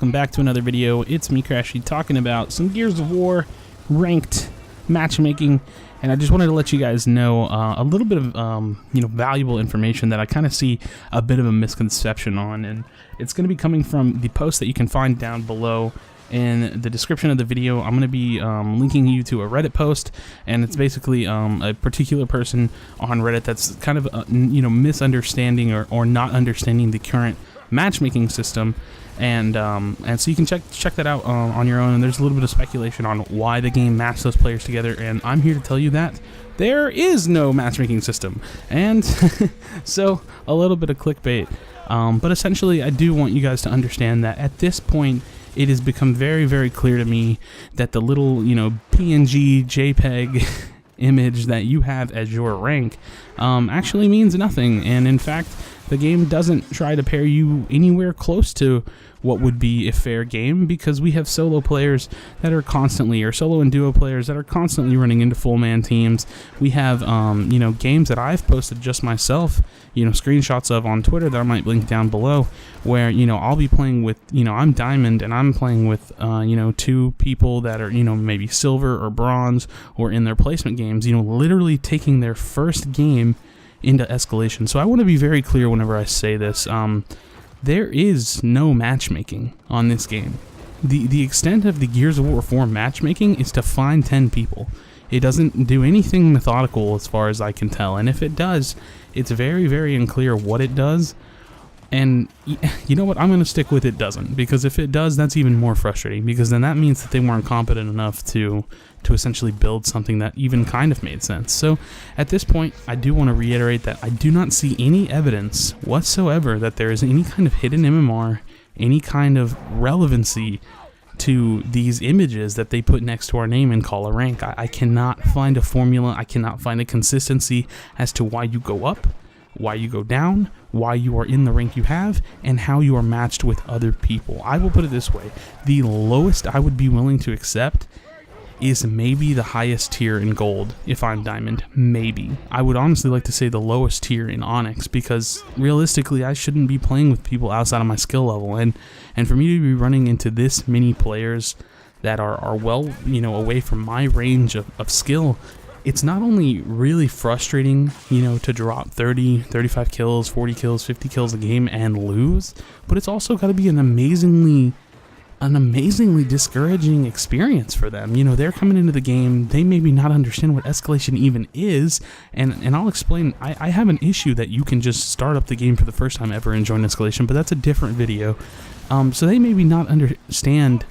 welcome back to another video. It's me, Krashy, talking about some Gears of War ranked matchmaking, and I just wanted to let you guys know a little bit of valuable information that I kind of see a bit of a misconception on, and it's going to be coming from the post that you can find down below in the description of the video. I'm going to be linking you to a Reddit post, and it's basically a particular person on Reddit that's kind of misunderstanding or not understanding the current matchmaking system, and so you can check that out on your own. And there's a little bit of speculation on why the game matched those players together, and I'm here to tell you that there is no matchmaking system. And so a little bit of clickbait, but essentially I do want you guys to understand that at this point it has become very, very clear to me that the little PNG JPEG image that you have as your rank actually means nothing, and in fact the game doesn't try to pair you anywhere close to what would be a fair game, because we have solo players that are constantly, or solo and duo players that are constantly running into full man teams. We have games that I've posted just myself, screenshots of on Twitter that I might link down below, where I'll be playing with, I'm diamond and I'm playing with two people that are maybe silver or bronze or in their placement games, literally taking their first game into escalation. So I want to be very clear whenever I say this. There is no matchmaking on this game. The extent of the Gears of War 4 matchmaking is to find 10 people. It doesn't do anything methodical as far as I can tell, and if it does, it's very, very unclear what it does. And you know what, I'm going to stick with it doesn't, because if it does, that's even more frustrating, because then that means that they weren't competent enough to essentially build something that even kind of made sense. So at this point, I do want to reiterate that I do not see any evidence whatsoever that there is any kind of hidden MMR, any kind of relevancy to these images that they put next to our name and call a rank. I cannot find a formula, I cannot find a consistency as to why you go up, why you go down, why you are in the rank you have, and how you are matched with other people. I will put it this way: the lowest I would be willing to accept is maybe the highest tier in gold if I'm diamond. Maybe. I would honestly like to say the lowest tier in onyx, because realistically I shouldn't be playing with people outside of my skill level, and for me to be running into this many players that are well away from my range of skill, it's not only really frustrating, to drop 30, 35 kills, 40 kills, 50 kills a game and lose, but it's also got to be an amazingly discouraging experience for them. They're coming into the game, they maybe not understand what escalation even is, and I'll explain. I have an issue that you can just start up the game for the first time ever and join escalation, but that's a different video. So they maybe not understand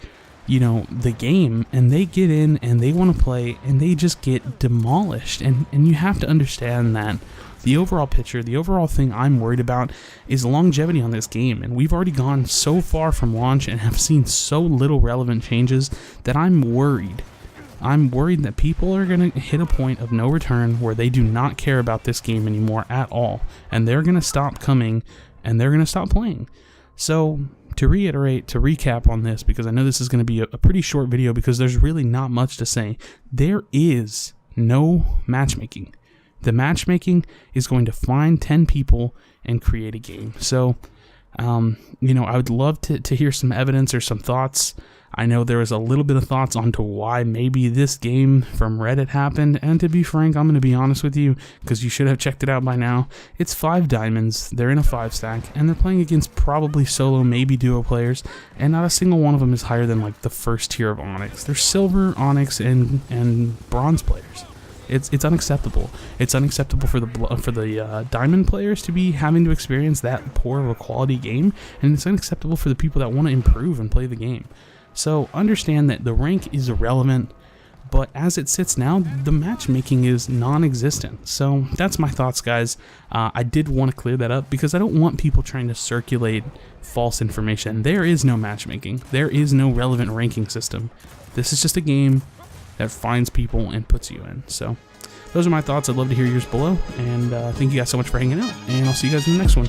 the game, and they get in and they want to play and they just get demolished, and you have to understand that the overall picture, the overall thing I'm worried about is longevity on this game, and we've already gone so far from launch and have seen so little relevant changes that I'm worried. I'm worried that people are going to hit a point of no return where they do not care about this game anymore at all, and they're going to stop coming and they're going to stop playing. So to reiterate, to recap on this, because I know this is going to be a pretty short video because there's really not much to say, there is no matchmaking. The matchmaking is going to find 10 people and create a game. So, I would love to hear some evidence or some thoughts. I know there was a little bit of thoughts onto why maybe this game from Reddit happened, and to be frank, I'm going to be honest with you, because you should have checked it out by now. It's 5 diamonds, they're in a 5-stack, and they're playing against probably solo, maybe duo players, and not a single one of them is higher than like the first tier of onyx. They're silver, onyx, and bronze players. It's unacceptable. It's unacceptable for the diamond players to be having to experience that poor of a quality game, and it's unacceptable for the people that want to improve and play the game. So understand that the rank is irrelevant, but as it sits now, the matchmaking is non-existent. So that's my thoughts, guys. I did want to clear that up because I don't want people trying to circulate false information. There is no matchmaking. There is no relevant ranking system. This is just a game that finds people and puts you in. So those are my thoughts. I'd love to hear yours below, and thank you guys so much for hanging out, and I'll see you guys in the next one.